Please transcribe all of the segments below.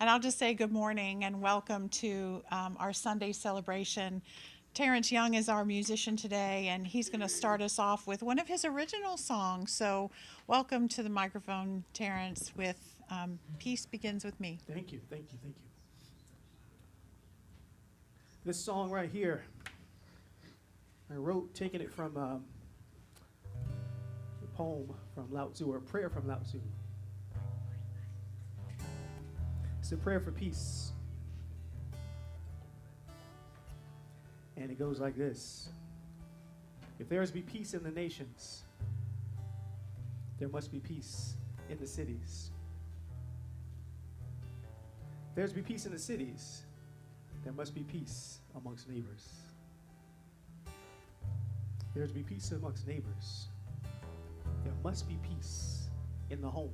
And I'll just say good morning and welcome to our Sunday celebration. Terence Young is our musician today, and he's going to start us off with one of his original songs. So, welcome to the microphone, Terence, with Peace Begins With Me. Thank you, thank you, thank you. This song right here, I wrote taking it from a poem from Lao Tzu, or a prayer from Lao Tzu. It's a prayer for peace. And it goes like this. If there is to be peace in the nations, there must be peace in the cities. If there's to be peace in the cities, there must be peace amongst neighbors. If there's to be peace amongst neighbors, there must be peace in the home.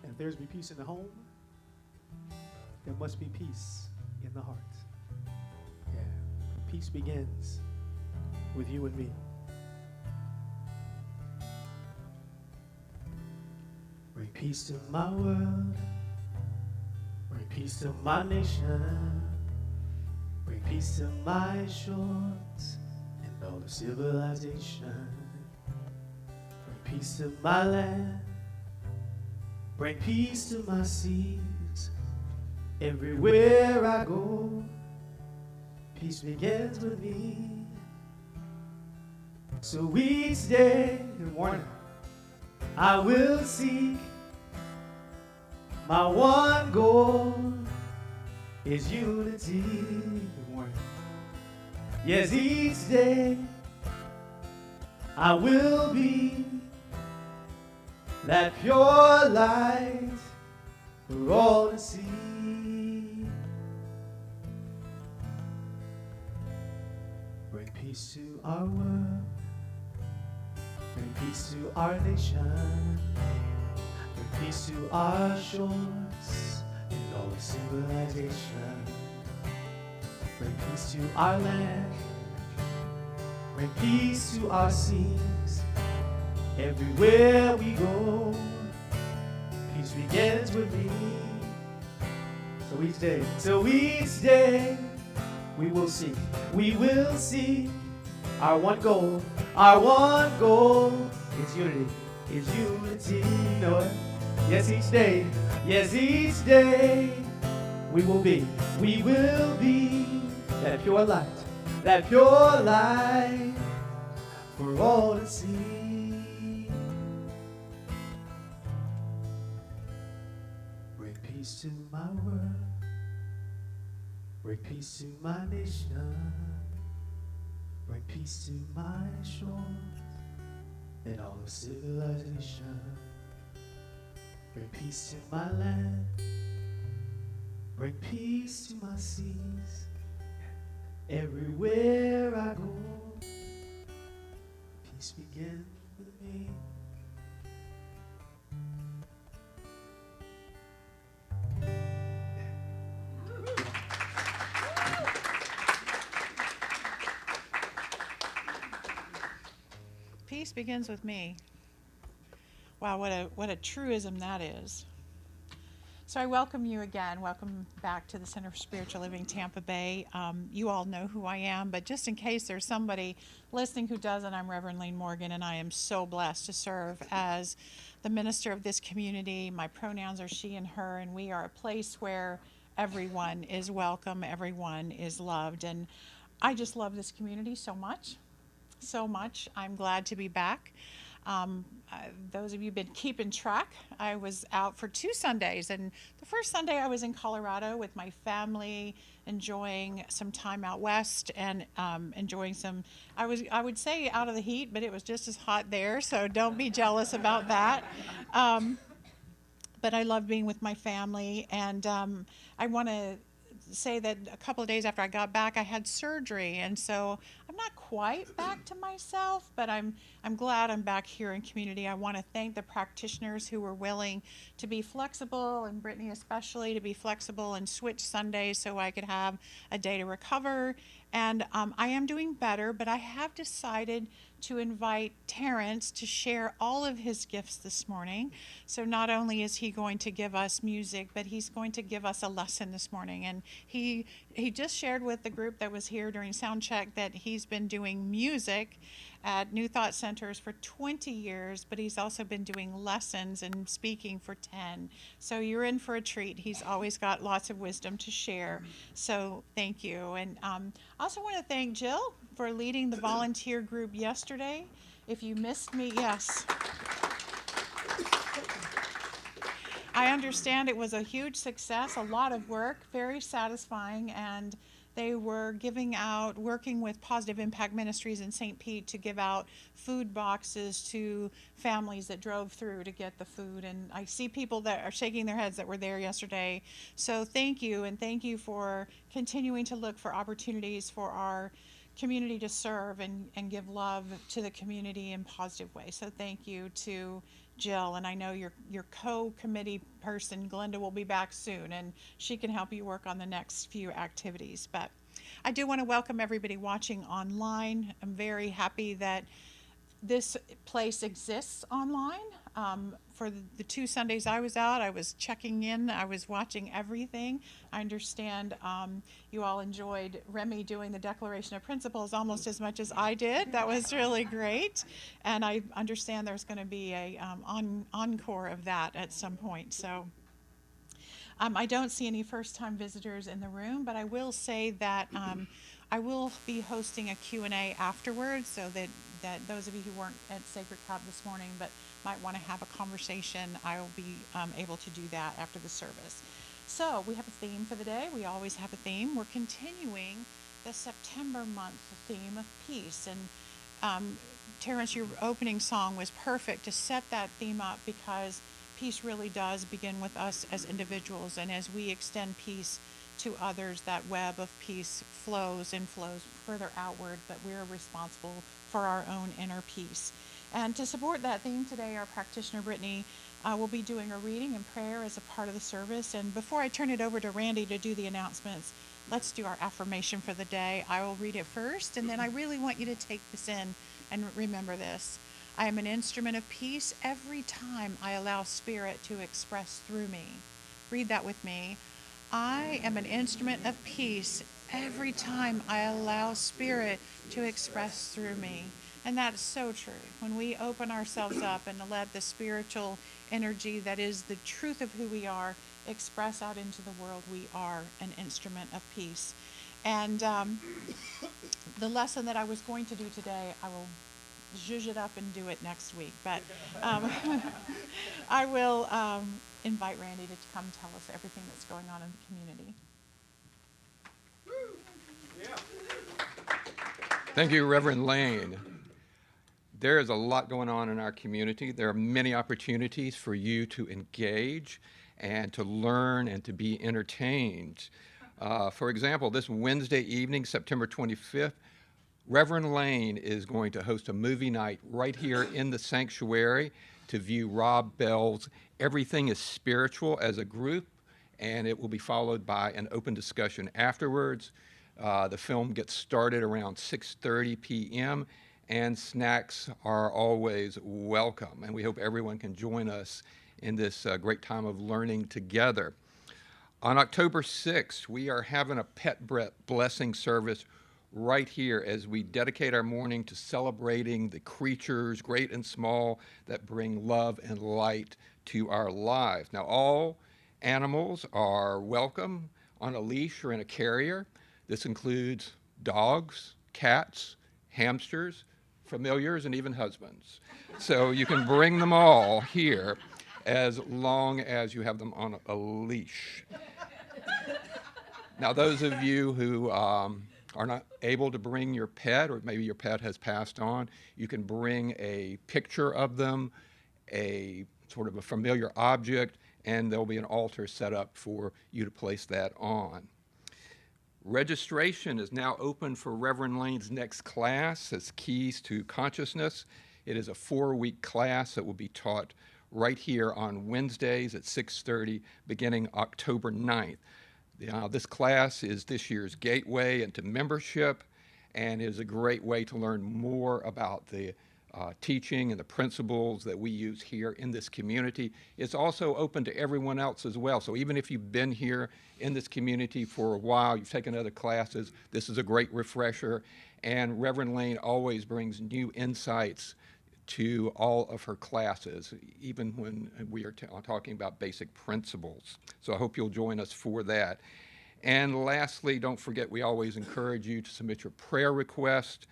And if there's to be peace in the home, there must be peace in the heart. Yeah. Peace begins with you and me. Bring peace to my world. Bring peace to my nation. Bring peace to my shores and all of civilization. Bring peace to my land. Bring peace to my seas. Everywhere I go, peace begins with me. So each day, good morning, I will seek. My one goal is unity. Good morning. Yes, each day I will be that pure light for all to see. Bring peace to our world. Bring peace to our nation. Bring peace to our shores and all of civilization. Bring peace to our land. Bring peace to our seas. Everywhere we go, peace begins with me. So each day, we will seek our one goal. Our one goal is unity, You know it? Yes, each day, we will be that pure light for all to see. Bring peace to my world. Bring peace to my nation. Bring peace to my shores and all of civilization. Bring peace to my land. Bring peace to my seas. Everywhere I go, peace begins with me. Peace begins with me. Wow, what a truism that is. So I welcome you again. Welcome back to the Center for Spiritual Living, Tampa Bay. You all know who I am, but just in case there's somebody listening who doesn't, I'm Reverend Lane Morgan, and I am so blessed to serve as the minister of this community. My pronouns are she and her, and we are a place where everyone is welcome, everyone is loved, and I just love this community so much. So much. I'm glad to be back. Those of you who've been keeping track, I was out for 2 Sundays, and the first Sunday I was in Colorado with my family, enjoying some time out west and enjoying some, I would say out of the heat, but it was just as hot there, so don't be jealous about that. But I love being with my family, and I want to say that a couple of days after I got back, I had surgery, and so I'm not quite back to myself, but I'm glad I'm back here in community. I want to thank the practitioners who were willing to be flexible, and Brittany especially, to be flexible and switch Sundays so I could have a day to recover. And I am doing better, but I have decided to invite Terence to share all of his gifts this morning. So not only is he going to give us music, but he's going to give us a lesson this morning. And he just shared with the group that was here during sound check that he's been doing music at New Thought Centers for 20 years, but he's also been doing lessons and speaking for 10. So you're in for a treat. He's always got lots of wisdom to share. So thank you. And I also want to thank Jill for leading the volunteer group yesterday. If you missed me, yes. I understand it was a huge success, a lot of work, very satisfying, and they were giving out, working with Positive Impact Ministries in St. Pete to give out food boxes to families that drove through to get the food. And I see people that are shaking their heads that were there yesterday. So thank you, and thank you for continuing to look for opportunities for our community to serve and give love to the community in positive ways. So thank you to Jill, and I know your co-committee person, Glenda, will be back soon, and she can help you work on the next few activities. But I do want to welcome everybody watching online. I'm very happy that this place exists online. For the 2 Sundays I was out, I was checking in, I was watching everything. I understand you all enjoyed Remy doing the Declaration of Principles almost as much as I did. That was really great. And I understand there's going to be a encore of that at some point. So I don't see any first-time visitors in the room, but I will say that I will be hosting a Q&A afterwards, so that those of you who weren't at Sacred Cup this morning but might want to have a conversation, I will be able to do that after the service. So we have a theme for the day. We always have a theme. We're continuing the September month theme of peace. And Terence, your opening song was perfect to set that theme up, because peace really does begin with us as individuals, and as we extend peace to others, that web of peace flows and flows further outward, but we're responsible for our own inner peace. And to support that theme today, our practitioner Brittany will be doing a reading and prayer as a part of the service. And before I turn it over to Randy to do the announcements, let's do our affirmation for the day. I will read it first, and then I really want you to take this in and remember this. I am an instrument of peace every time I allow Spirit to express through me. Read that with me. I am an instrument of peace every time I allow Spirit to express through me. And that's so true. When we open ourselves up and let the spiritual energy that is the truth of who we are express out into the world, we are an instrument of peace. And the lesson that I was going to do today, I will zhuzh it up and do it next week. But I will invite Randy to come tell us everything that's going on in the community. Thank you, Reverend Lane. There is a lot going on in our community. There are many opportunities for you to engage and to learn and to be entertained. For example, this Wednesday evening, September 25th, Reverend Lane is going to host a movie night right here in the sanctuary to view Rob Bell's Everything is Spiritual as a group, and it will be followed by an open discussion afterwards. The film gets started around 6:30 p.m., and snacks are always welcome, and we hope everyone can join us in this great time of learning together. On October 6th, we are having a pet blessing service right here as we dedicate our morning to celebrating the creatures, great and small, that bring love and light to our lives. Now, all animals are welcome on a leash or in a carrier. This includes dogs, cats, hamsters, familiars, and even husbands. So you can bring them all here as long as you have them on a leash. Now, those of you who are not able to bring your pet, or maybe your pet has passed on, you can bring a picture of them, a sort of a familiar object, and there'll be an altar set up for you to place that on. Registration is now open for Reverend Lane's next class. It's Keys to Consciousness. It is a 4-week class that will be taught right here on Wednesdays at 6:30, beginning October 9th. This class is this year's gateway into membership and is a great way to learn more about the teaching and the principles that we use here in this community. It's also open to everyone else as well. So even if you've been here in this community for a while, you've taken other classes, this is a great refresher. And Reverend Lane always brings new insights to all of her classes, even when we are talking about basic principles. So I hope you'll join us for that. And lastly, don't forget, we always encourage you to submit your prayer request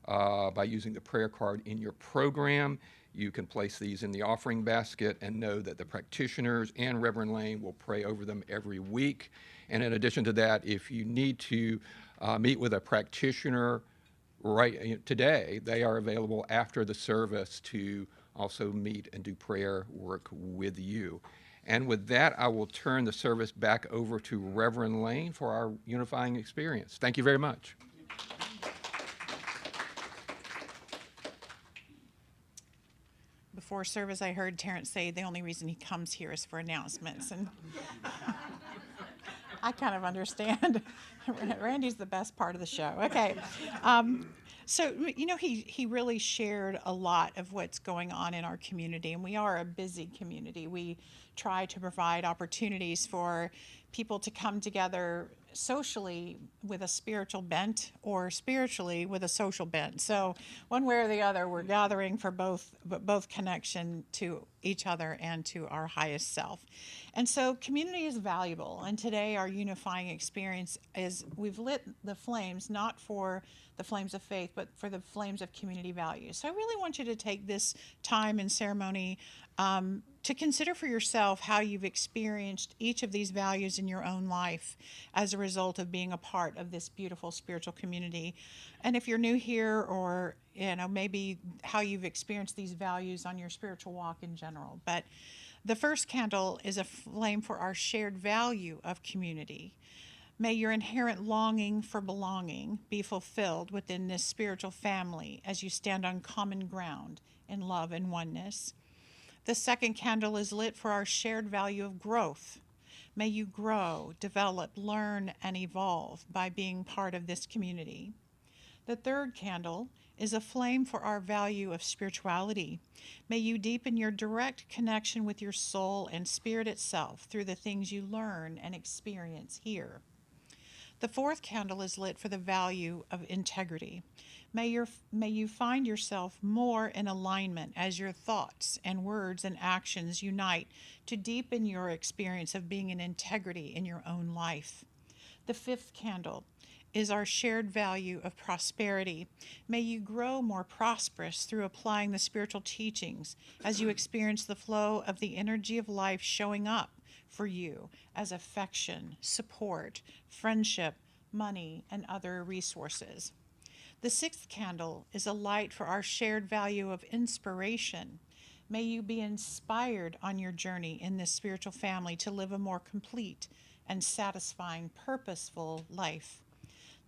by using the prayer card in your program. You can place these in the offering basket and know that the practitioners and Reverend Lane will pray over them every week. And in addition to that, if you need to meet with a practitioner right today, they are available after the service to also meet and do prayer work with you. And with that, I will turn the service back over to Reverend Lane for our unifying experience. Thank you very much. Before service, I heard Terence say the only reason he comes here is for announcements, and I kind of understand. Randy's the best part of the show. Okay. So, he really shared a lot of what's going on in our community, and we are a busy community. We try to provide opportunities for people to come together socially with a spiritual bent or spiritually with a social bent. So one way or the other, we're gathering for both connection to each other and to our highest self. And so community is valuable. And today our unifying experience is we've lit the flames, not for the flames of faith, but for the flames of community values. So I really want you to take this time and ceremony to consider for yourself how you've experienced each of these values in your own life as a result of being a part of this beautiful spiritual community. And if you're new here, or maybe how you've experienced these values on your spiritual walk in general. But the first candle is a flame for our shared value of community. May your inherent longing for belonging be fulfilled within this spiritual family as you stand on common ground in love and oneness. The second candle is lit for our shared value of growth. May you grow, develop, learn, and evolve by being part of this community. The third candle is a flame for our value of spirituality. May you deepen your direct connection with your soul and spirit itself through the things you learn and experience here. The fourth candle is lit for the value of integrity. May you find yourself more in alignment as your thoughts and words and actions unite to deepen your experience of being in integrity in your own life. The fifth candle is our shared value of prosperity. May you grow more prosperous through applying the spiritual teachings as you experience the flow of the energy of life showing up for you as affection, support, friendship, money, and other resources. The sixth candle is a light for our shared value of inspiration. May you be inspired on your journey in this spiritual family to live a more complete and satisfying, purposeful life.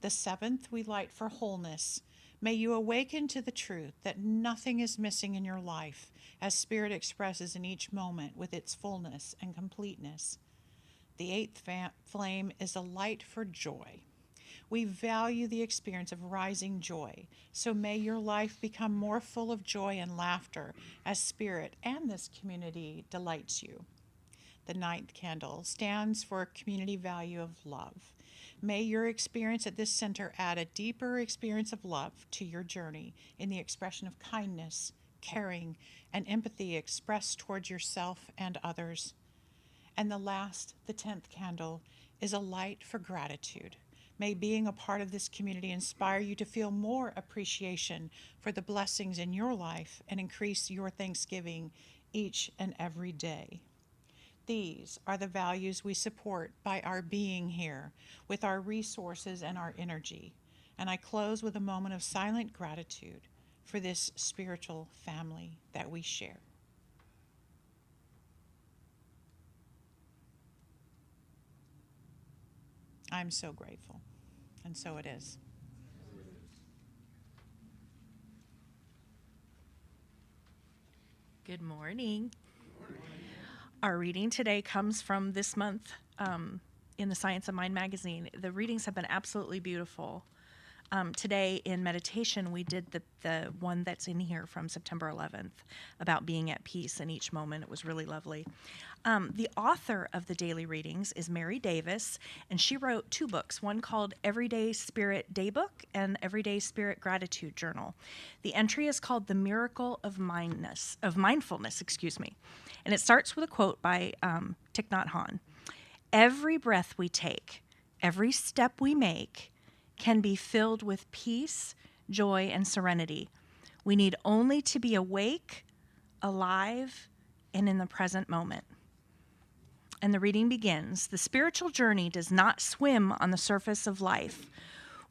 The seventh, we light for wholeness. May you awaken to the truth that nothing is missing in your life as Spirit expresses in each moment with its fullness and completeness. The eighth flame is a light for joy. We value the experience of rising joy, so may your life become more full of joy and laughter as Spirit and this community delights you. The ninth candle stands for community value of love. May your experience at this center add a deeper experience of love to your journey in the expression of kindness, caring, and empathy expressed towards yourself and others. And the last, the 10th candle, is a light for gratitude. May being a part of this community inspire you to feel more appreciation for the blessings in your life and increase your thanksgiving each and every day. These are the values we support by our being here, with our resources and our energy. And I close with a moment of silent gratitude for this spiritual family that we share. I'm so grateful, and so it is. Good morning. Our reading today comes from this month in the Science of Mind magazine. The readings have been absolutely beautiful. Today in meditation, we did the one that's in here from September 11th about being at peace in each moment. It was really lovely. The author of the daily readings is Mary Davis, and she wrote 2 books, one called Everyday Spirit Daybook and Everyday Spirit Gratitude Journal. The entry is called The Miracle of Mindfulness, and it starts with a quote by Thich Nhat Hanh. Every breath we take, every step we make, can be filled with peace, joy, and serenity. We need only to be awake, alive, and in the present moment. And the reading begins. The spiritual journey does not swim on the surface of life.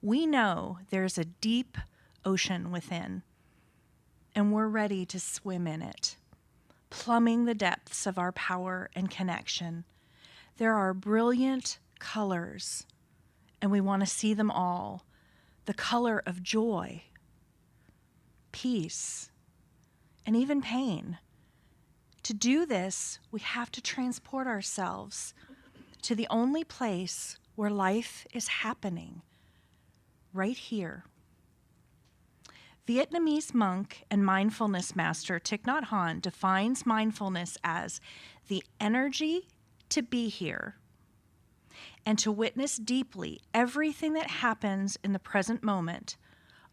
We know there's a deep ocean within, and we're ready to swim in it, plumbing the depths of our power and connection. There are brilliant colors, and we want to see them all. The color of joy, peace, and even pain. To do this, we have to transport ourselves to the only place where life is happening, right here. Vietnamese monk and mindfulness master Thich Nhat Hanh defines mindfulness as the energy to be here and to witness deeply everything that happens in the present moment,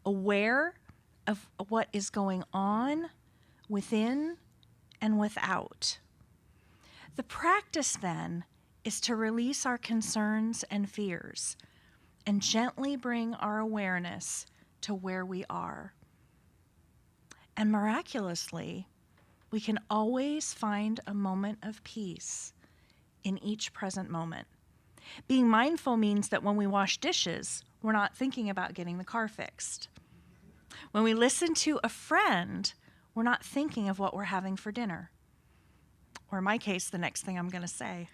aware of what is going on within and without. The practice then is to release our concerns and fears and gently bring our awareness to where we are. And miraculously, we can always find a moment of peace in each present moment. Being mindful means that when we wash dishes, we're not thinking about getting the car fixed. When we listen to a friend, we're not thinking of what we're having for dinner. Or in my case, the next thing I'm going to say.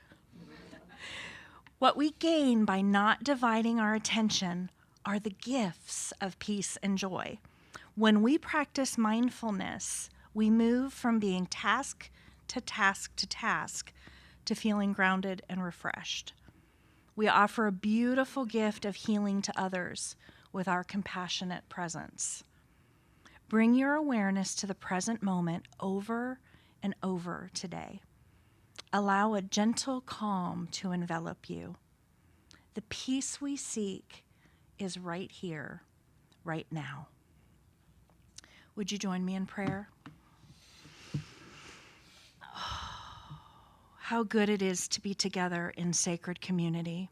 What we gain by not dividing our attention are the gifts of peace and joy. When we practice mindfulness, we move from being task to task to task to feeling grounded and refreshed. We offer a beautiful gift of healing to others with our compassionate presence. Bring your awareness to the present moment over and over today. Allow a gentle calm to envelop you. The peace we seek is right here, right now. Would you join me in prayer? How good it is to be together in sacred community.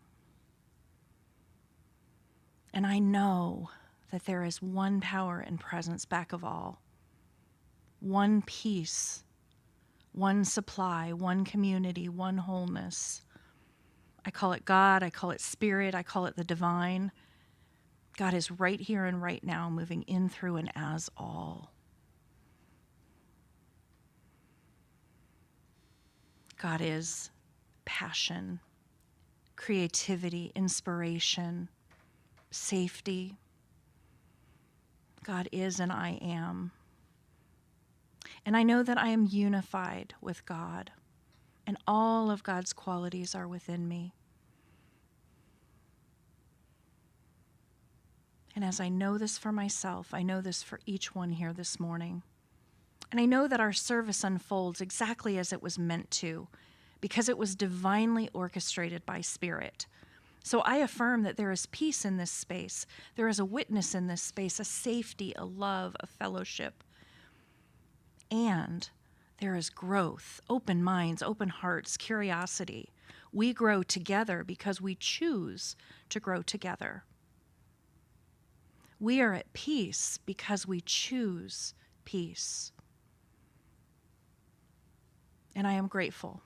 And I know that there is one power and presence back of all, one peace, one supply, one community, one wholeness. I call it God, I call it Spirit, I call it the divine. God is right here and right now, moving in, through, and as all. God is passion, creativity, inspiration, safety. God is and I am. And I know that I am unified with God, and all of God's qualities are within me. And as I know this for myself, I know this for each one here this morning. And I know that our service unfolds exactly as it was meant to, because it was divinely orchestrated by Spirit. So I affirm that there is peace in this space. There is a witness in this space, a safety, a love, a fellowship. And there is growth, open minds, open hearts, curiosity. We grow together because we choose to grow together. We are at peace because we choose peace. And I am grateful.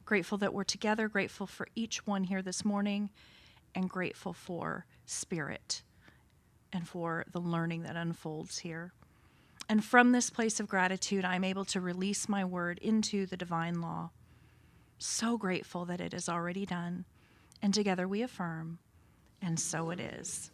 Grateful that we're together, grateful for each one here this morning, and grateful for Spirit and for the learning that unfolds here. And from this place of gratitude, I'm able to release my word into the divine law. So grateful that it is already done. And together we affirm, and so it is.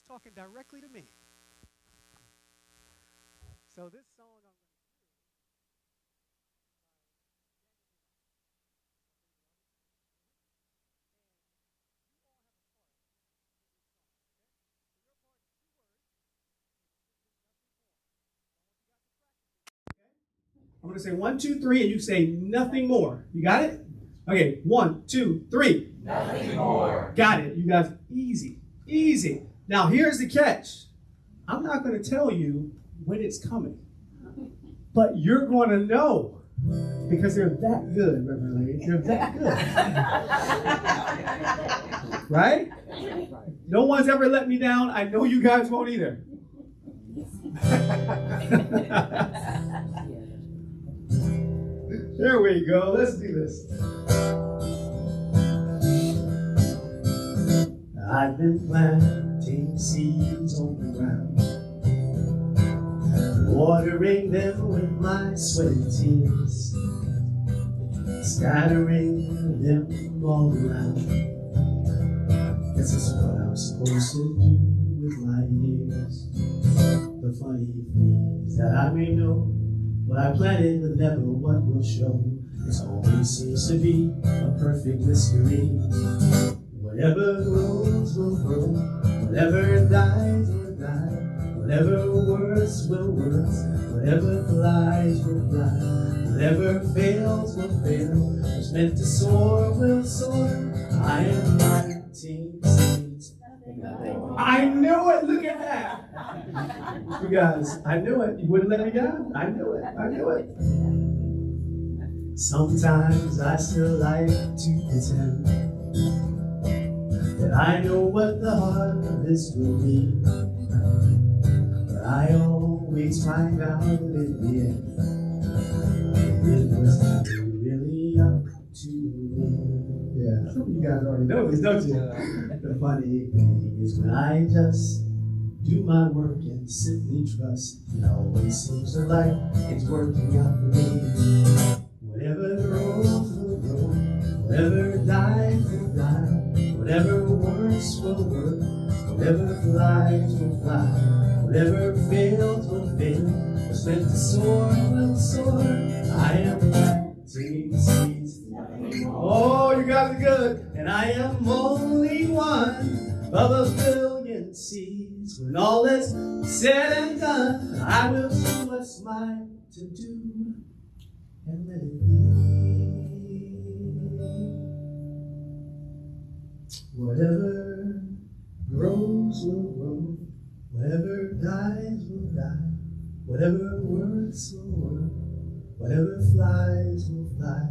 talking directly to me. So this song I'm going to I'm going to say 1, 2, 3, and you say nothing more. You got it? Okay, 1, 2, 3. Nothing more. Got it. You guys, easy, easy. Now here's the catch. I'm not going to tell you when it's coming, but you're going to know because they're that good, Reverend Lady. They're that good. Right? No one's ever let me down. I know you guys won't either. There we go. Let's do this. I've been planting seeds on the ground, watering them with my sweat and tears, scattering them all around. Guess that's what I'm supposed to do with my years. The funny thing is that I may know what I planted, but never what will show. It always seems to be a perfect mystery. Whatever grows will grow, whatever dies will die, whatever works will work, whatever flies will fly, whatever fails will fail, what's meant to soar will soar. I am planting seeds. I knew it! Look at that! You guys, I knew it. You wouldn't let me down? I knew it. I knew it. Sometimes I still like to pretend that I know what the harvest will be, but I always find out in the end it was never really up to me. Yeah, you guys already know this, don't you? The funny thing is when I just do my work and simply trust, it always seems like it's working out for me. Whatever grows will grow, whatever dies will die, whatever works will work, whatever flies will fly, whatever fails will fail, what's meant to soar will soar. I am planting seeds. Oh, you guys are good. And I am only one of a billion seeds. When all is said and done, I will do what's mine to do and let it be. Whatever grows will grow, whatever dies will die, whatever works will work, whatever flies will fly,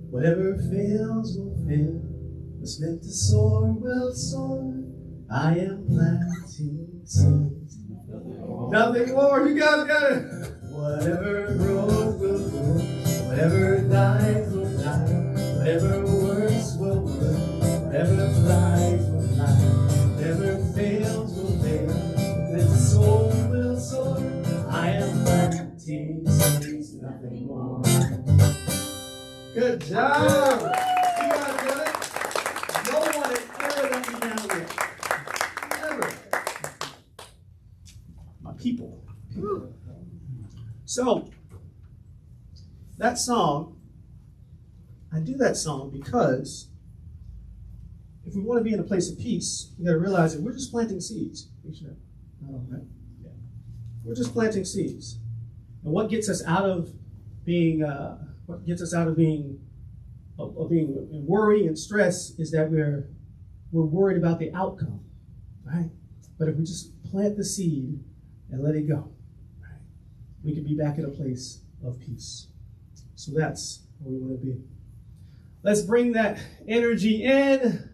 whatever fails will fail, what's meant to soar will soar. I am planting seeds. Nothing more, you guys got it. Whatever grows will grow, whatever dies will die, whatever works will work, whatever flies will fly, whatever fails will fail, what's meant to soar will soar. I am planting seeds, nothing more. Good job! You guys got it? No one has ever let me down yet. Ever. My people. So, that song, I do that song because if we want to be in a place of peace, we got to realize that we're just planting seeds. Right? Yeah. We're just planting seeds. And what gets us out of being in worry and stress is that we're worried about the outcome, right? But if we just plant the seed and let it go, right, we can be back in a place of peace. So that's where we want to be. Let's bring that energy in.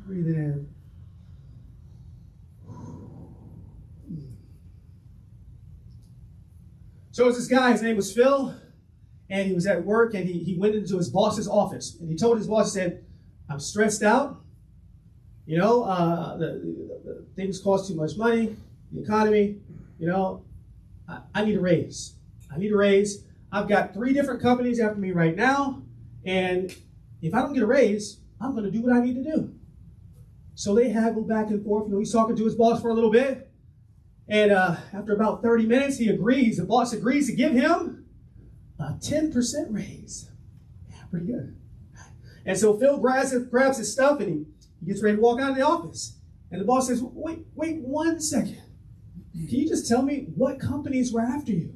Breathe it in. So it was this guy, his name was Phil, and he was at work, and he went into his boss's office, and he told his boss, he said, I'm stressed out, the things cost too much money, the economy, I need a raise. I've got 3 different companies after me right now, and if I don't get a raise, I'm going to do what I need to do. So they haggle back and forth. He's talking to his boss for a little bit. And after about 30 minutes, the boss agrees to give him a 10% raise. Yeah, pretty good. And so Phil grabs his stuff and he gets ready to walk out of the office. And the boss says, wait 1 second. Can you just tell me what companies were after you?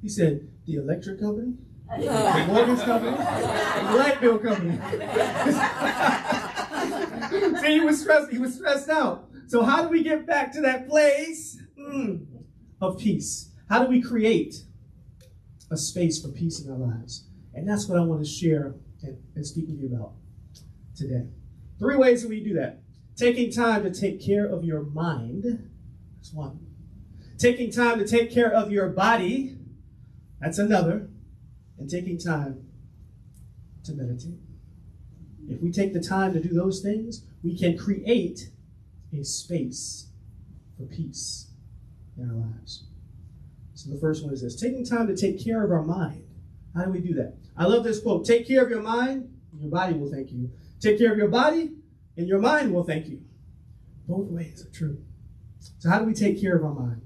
He said, the electric company, the mortgage company, the light bill company. See, he was stressed out. So how do we get back to that place of peace? How do we create a space for peace in our lives? And that's what I want to share and speak with you about today. 3 ways that we do that. Taking time to take care of your mind. That's one. Taking time to take care of your body. That's another. And taking time to meditate. If we take the time to do those things, we can create a space for peace in our lives. So the first one is this: taking time to take care of our mind. How do we do that? I love this quote: take care of your mind, and your body will thank you. Take care of your body, and your mind will thank you. Both ways are true. So how do we take care of our mind?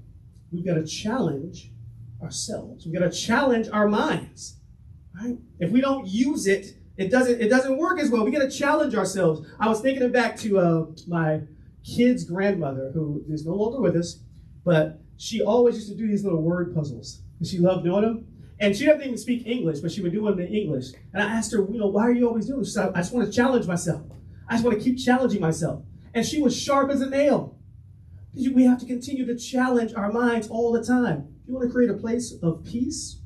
We've got to challenge ourselves. We've got to challenge our minds. Right? If we don't use it, it doesn't work as well. We got to challenge ourselves. I was thinking back to my kid's grandmother, who is no longer with us, but she always used to do these little word puzzles. And she loved doing them. And she doesn't even speak English, but she would do them in English. And I asked her, why are you always doing this? She said, I just want to challenge myself. I just want to keep challenging myself. And she was sharp as a nail. We have to continue to challenge our minds all the time. If you want to create a place of peace,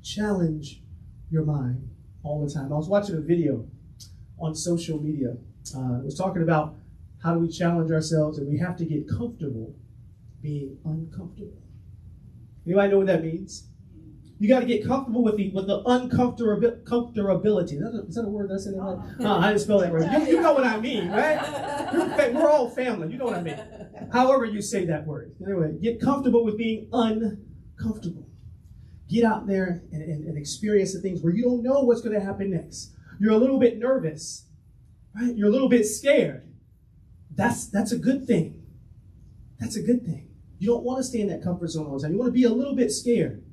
challenge your mind all the time. I was watching a video on social media. It was talking about how do we challenge ourselves, and we have to get comfortable being uncomfortable. Anybody know what that means? You got to get comfortable with the uncomfortability. Is that a word? That's it? I didn't spell that right. You know what I mean, right? We're all family. You know what I mean. However you say that word. Anyway, get comfortable with being uncomfortable. Get out there and experience the things where you don't know what's going to happen next. You're a little bit nervous, right? You're a little bit scared. That's a good thing. That's a good thing. You don't want to stay in that comfort zone all the time. You want to be a little bit scared.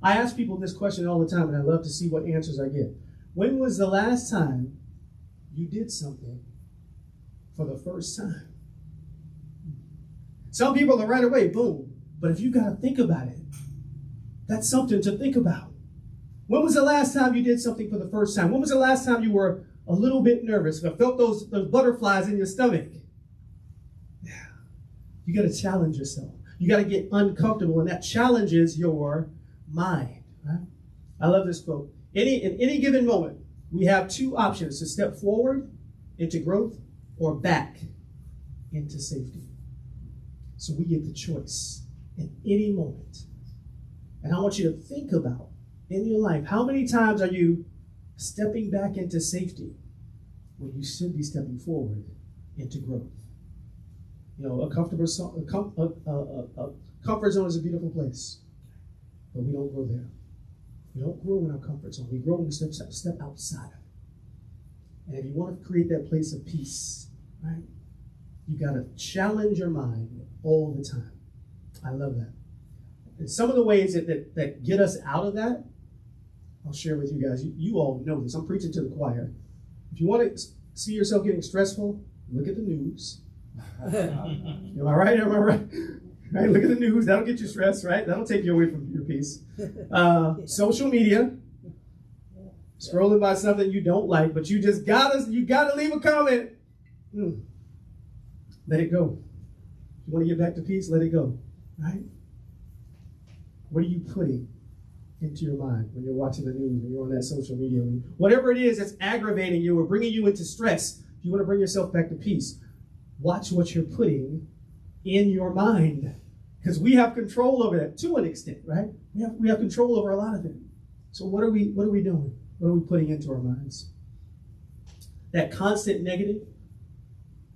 I ask people this question all the time, and I love to see what answers I get. When was the last time you did something for the first time? Some people are right away, boom. But if you got to think about it, that's something to think about. When was the last time you did something for the first time? When was the last time you were a little bit nervous? If I felt those butterflies in your stomach. Yeah. You got to challenge yourself. You got to get uncomfortable, and that challenges your mind. Right? I love this quote. In any given moment, we have 2 options: to step forward into growth or back into safety. So we get the choice in any moment. And I want you to think about in your life, how many times are you stepping back into safety when you should be stepping forward into growth? You know, a comfort zone is a beautiful place, but we don't grow there. We don't grow in our comfort zone. We grow when we step outside of it. And if you want to create that place of peace, right, you got to challenge your mind all the time. I love that. And some of the ways that get us out of that, I'll share with you guys. You all know this. I'm preaching to the choir. If you want to see yourself getting stressful, look at the news. Am I right? Am I right? Right? Look at the news. That'll get you stressed, right? That'll take you away from your peace. Social media. Scrolling by something you don't like, but you gotta leave a comment. Let it go. You want to get back to peace? Let it go. Right? What are you putting into your mind when you're watching the news, when you're on that social media? Whatever it is that's aggravating you or bringing you into stress, if you want to bring yourself back to peace, watch what you're putting in your mind. Because we have control over that to an extent, right? We have control over a lot of it. So what are we doing? What are we putting into our minds? That constant negative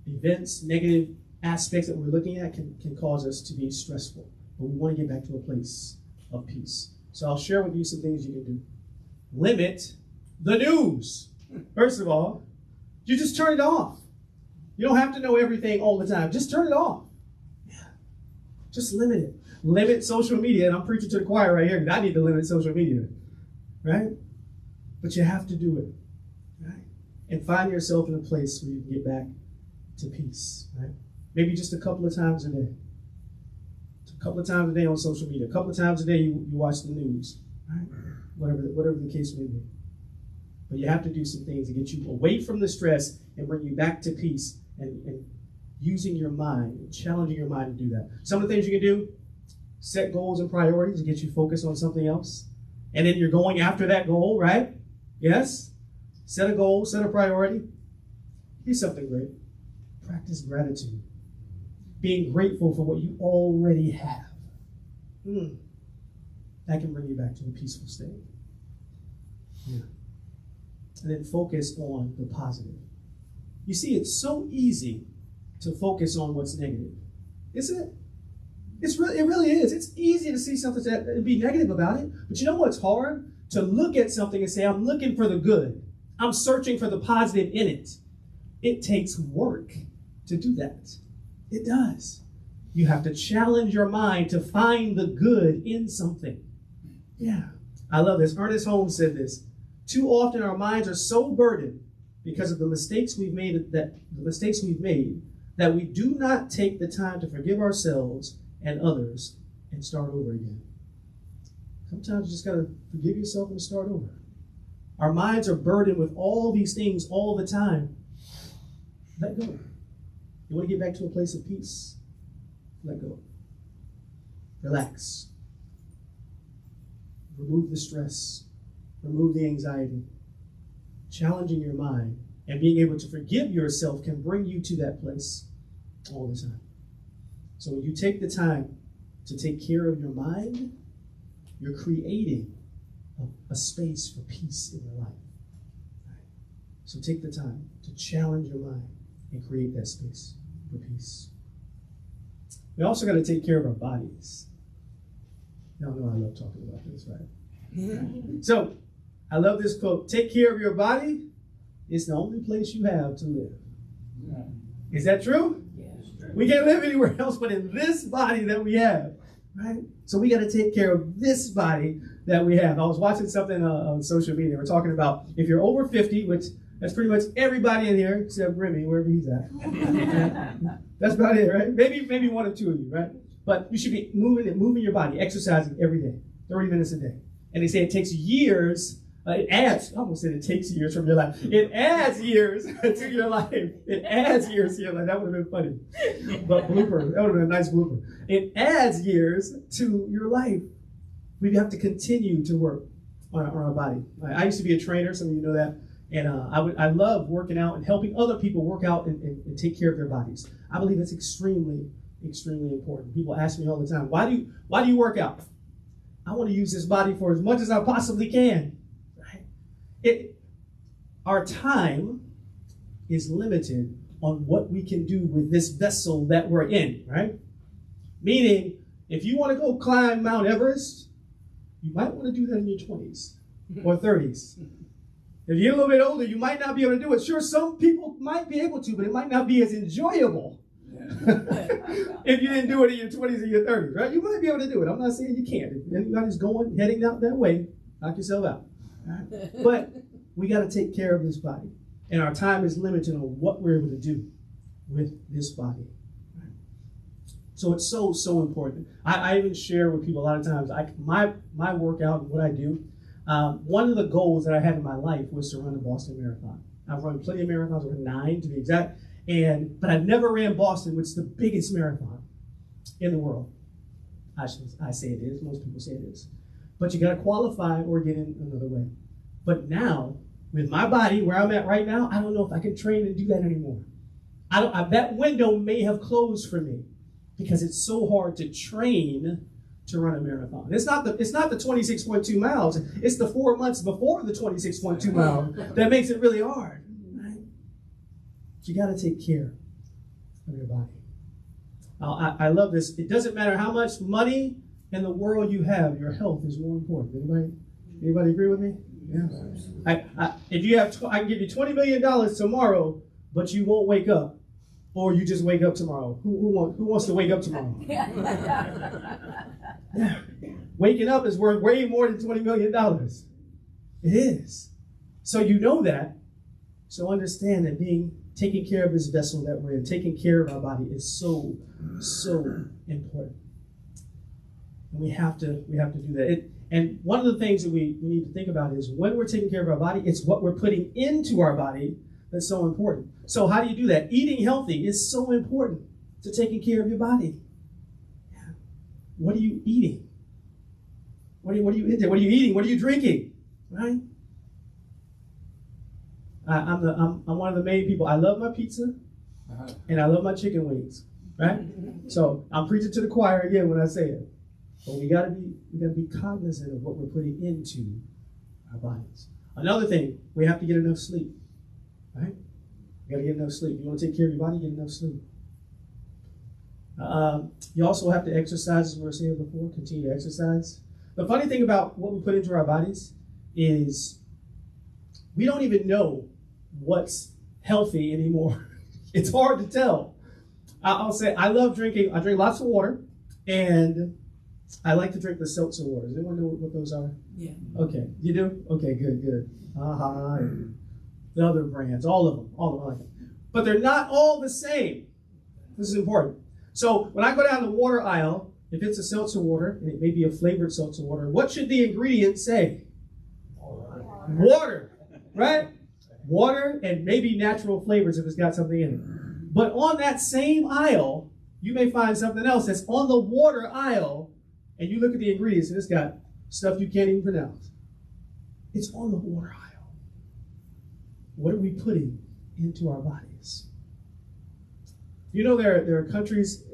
events, negative aspects that we're looking at can cause us to be stressful. But we want to get back to a place of peace. So I'll share with you some things you can do. Limit the news. First of all, you just turn it off. You don't have to know everything all the time. Just turn it off. Yeah. Just limit it. Limit social media. And I'm preaching to the choir right here because I need to limit social media. Right? But you have to do it. Right? And find yourself in a place where you can get back to peace. Right? Maybe just a couple of times a day. A couple of times a day on social media. A couple of times a day you watch the news. Right? Whatever the case may be. But you have to do some things to get you away from the stress and bring you back to peace and using your mind and challenging your mind to do that. Some of the things you can do, set goals and priorities to get you focused on something else. And then you're going after that goal, right? Yes? Set a goal, set a priority. Here's something great. Practice gratitude. Being grateful for what you already have. That can bring you back to a peaceful state. Yeah. And then focus on the positive. You see, it's so easy to focus on what's negative, isn't it? It really is. It's easy to see something and be negative about it. But you know what's hard? To look at something and say, I'm looking for the good. I'm searching for the positive in it. It takes work to do that. It does. You have to challenge your mind to find the good in something. Yeah. I love this. Ernest Holmes said this. Too often our minds are so burdened because of the mistakes we've made that we do not take the time to forgive ourselves and others and start over again. Sometimes you just got to forgive yourself and start over. Our minds are burdened with all these things all the time. Let go. You want to get back to a place of peace? Let go. Relax. Remove the stress. Remove the anxiety. Challenging your mind and being able to forgive yourself can bring you to that place all the time. So when you take the time to take care of your mind, you're creating a space for peace in your life. Right? So take the time to challenge your mind and create that space for peace. We also got to take care of our bodies. Y'all know I love talking about this, right? So, I love this quote. Take care of your body. It's the only place you have to live. Is that true? Yes. We can't live anywhere else but in this body that we have, right? So we got to take care of this body that we have. I was watching something on social media. We're talking about if you're over 50, which that's pretty much everybody in here except Remy, wherever he's at. That's about it, right? Maybe one or two of you, right? But you should be moving your body, exercising every day, 30 minutes a day. And they say it takes years. It adds, I almost said it takes years from your life. It adds years to your life. It adds years to your life. That would have been funny. But blooper, that would have been a nice blooper. It adds years to your life. We have to continue to work on our body. I used to be a trainer, some of you know that. And I love working out and helping other people work out and take care of their bodies. I believe it's extremely, extremely important. People ask me all the time, why do you work out? I want to use this body for as much as I possibly can. Our time is limited on what we can do with this vessel that we're in, right? Meaning, if you want to go climb Mount Everest, you might want to do that in your 20s or 30s. If you're a little bit older, you might not be able to do it. Sure, some people might be able to, but it might not be as enjoyable if you didn't do it in your 20s or your 30s, right? You might be able to do it. I'm not saying you can't. If anybody's heading out that way, knock yourself out. Right? But we got to take care of this body. And our time is limited on what we're able to do with this body. Right? So it's so, so important. I even share with people a lot of times, my workout and what I do, one of the goals that I had in my life was to run the Boston Marathon. I've run plenty of marathons, over 9 to be exact, but I never ran Boston, which is the biggest marathon in the world. I say it is, most people say it is. But you got to qualify or get in another way. But now, with my body, where I'm at right now, I don't know if I can train and do that anymore. That window may have closed for me because it's so hard to train to run a marathon. It's not the 26.2 miles. It's the 4 months before the 26.2 miles that makes it really hard. Right? You got to take care of your body. I love this. It doesn't matter how much money in the world you have, your health is more important. Anybody agree with me? Yeah. If you have, I can give you $20 million tomorrow, but you won't wake up or you just wake up tomorrow? Who wants to wake up tomorrow? Yeah. Waking up is worth way more than $20 million. It is. So you know that. So understand that taking care of this vessel that we're in, taking care of our body is so, so important. And we have to do that. And one of the things that we need to think about is when we're taking care of our body, it's what we're putting into our body that's so important. So how do you do that? Eating healthy is so important to taking care of your body. Yeah. What are you eating? What are you into? What are you eating? What are you drinking? Right? I'm one of the main people. I love my pizza and I love my chicken wings. Right? So I'm preaching to the choir again when I say it. But we gotta be cognizant of what we're putting into our bodies. Another thing, we have to get enough sleep. Right? You gotta get enough sleep. You want to take care of your body, get enough sleep. You also have to exercise, as we were saying before, continue to exercise. The funny thing about what we put into our bodies is we don't even know what's healthy anymore. It's hard to tell. I'll say I love drinking. I drink lots of water, and I like to drink the seltzer waters. Does anyone know what those are? Yeah. Okay. You do? Okay, good. The other brands, all of them I like them. But they're not all the same. This is important. So when I go down the water aisle, if it's a seltzer water, and it may be a flavored seltzer water, what should the ingredients say? Water, right? Water and maybe natural flavors if it's got something in it. But on that same aisle, you may find something else that's on the water aisle, and you look at the ingredients, and it's got stuff you can't even pronounce. It's on the water aisle. What are we putting into our bodies? You know there are countries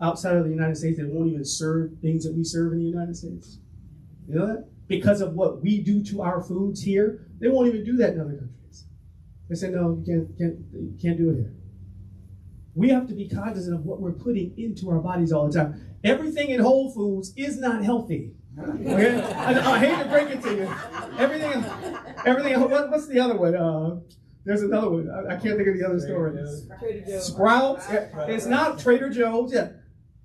outside of the United States that won't even serve things that we serve in the United States. You know that? Because of what we do to our foods here, they won't even do that in other countries. They say, no, you can't do it here. We have to be cognizant of what we're putting into our bodies all the time. Everything in Whole Foods is not healthy. Okay? I hate to break it to you. Everything. What's the other one? There's another one. I can't think of the other story. Sprouts. It's not Trader Joe's. Yeah.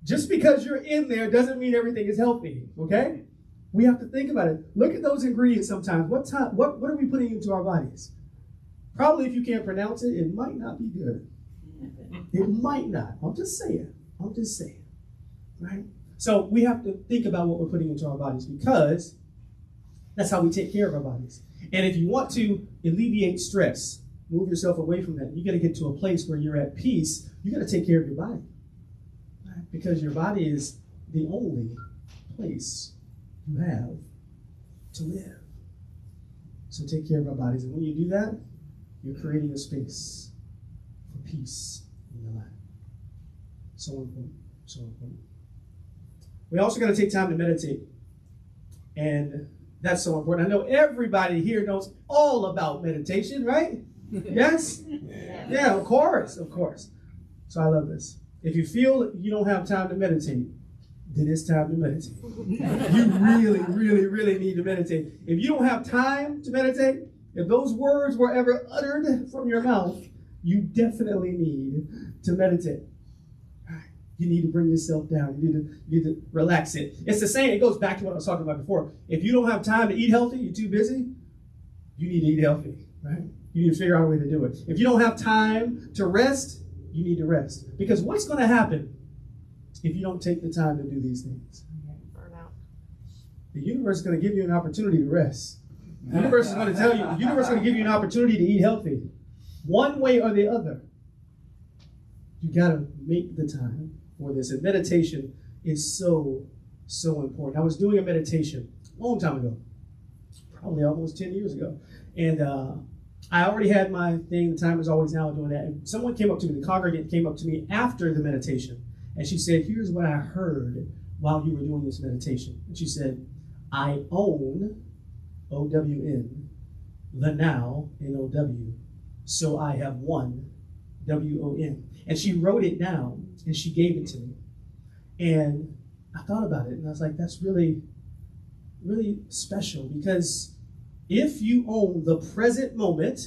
Just because you're in there doesn't mean everything is healthy. Okay? We have to think about it. Look at those ingredients sometimes. What are we putting into our bodies? Probably if you can't pronounce it, it might not be good. It might not. I'm just saying. Right? So we have to think about what we're putting into our bodies because that's how we take care of our bodies. And if you want to alleviate stress, move yourself away from that. You got to get to a place where you're at peace. You got to take care of your body. Right? Because your body is the only place you have to live. So take care of our bodies. And when you do that, you're creating a space for peace in your life. So important. So important. We also got to take time to meditate. And that's so important. I know everybody here knows all about meditation, right? Yes? Yeah, of course. So I love this. If you feel you don't have time to meditate, then it's time to meditate. You really need to meditate. If you don't have time to meditate, if those words were ever uttered from your mouth, you definitely need to meditate. You need to bring yourself down. You need to relax it. It's the same. It goes back to what I was talking about before. If you don't have time to eat healthy, you're too busy, you need to eat healthy, right? You need to figure out a way to do it. If you don't have time to rest, you need to rest. Because what's going to happen if you don't take the time to do these things? Burnout. The universe is going to give you an opportunity to rest. The universe is going to tell you, the universe is going to give you an opportunity to eat healthy. One way or the other. You got to make the time for this. And meditation is so important. I was doing a meditation a long time ago, probably almost 10 years ago. And I already had my thing, the time is always now doing that. And someone came up to me, the congregant came up to me after the meditation. And she said, here's what I heard while you were doing this meditation. And she said, I own, O-W-N, the now, N-O-W, so I have won, W-O-N. And she wrote it down, and she gave it to me. And I thought about it, and I was like, that's really special, because if you own the present moment,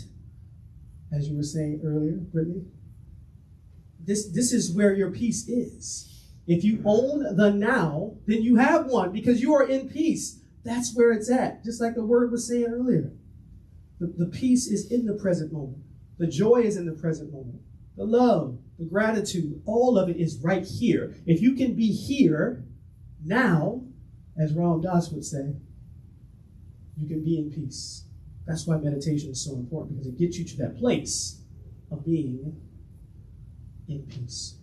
as you were saying earlier, Brittany, This is where your peace is. If you own the now, then you have one because you are in peace. That's where it's at. Just like the word was saying earlier. The peace is in the present moment. The joy is in the present moment. The love, the gratitude, all of it is right here. If you can be here now, as Ram Dass would say, you can be in peace. That's why meditation is so important, because it gets you to that place of being in peace.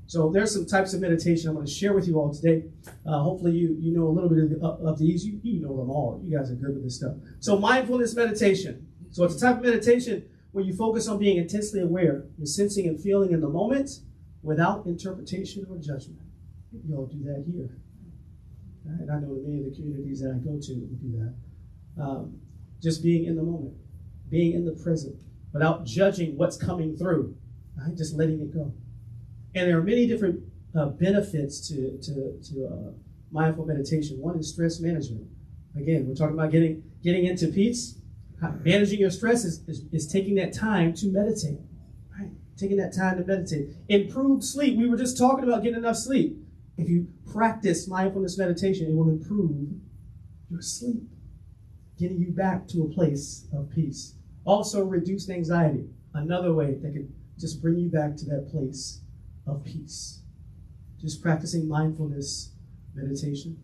So there's some types of meditation I'm going to share with you all today. Hopefully you know a little bit of these. You know them all. You guys are good with this stuff. So mindfulness meditation. So it's a type of meditation where you focus on being intensely aware. You're sensing and feeling in the moment without interpretation or judgment. You all do that here. And I know many of the communities that I go to do that. Just being in the moment, being in the present, without judging what's coming through, right? Just letting it go. And there are many different benefits to mindful meditation. One is stress management. Again, we're talking about getting into peace. Managing your stress is taking that time to meditate, right? Taking that time to meditate. Improved sleep. We were just talking about getting enough sleep. If you practice mindfulness meditation, it will improve your sleep, getting you back to a place of peace. Also, reduced anxiety. Another way that could just bring you back to that place of peace. Just practicing mindfulness meditation.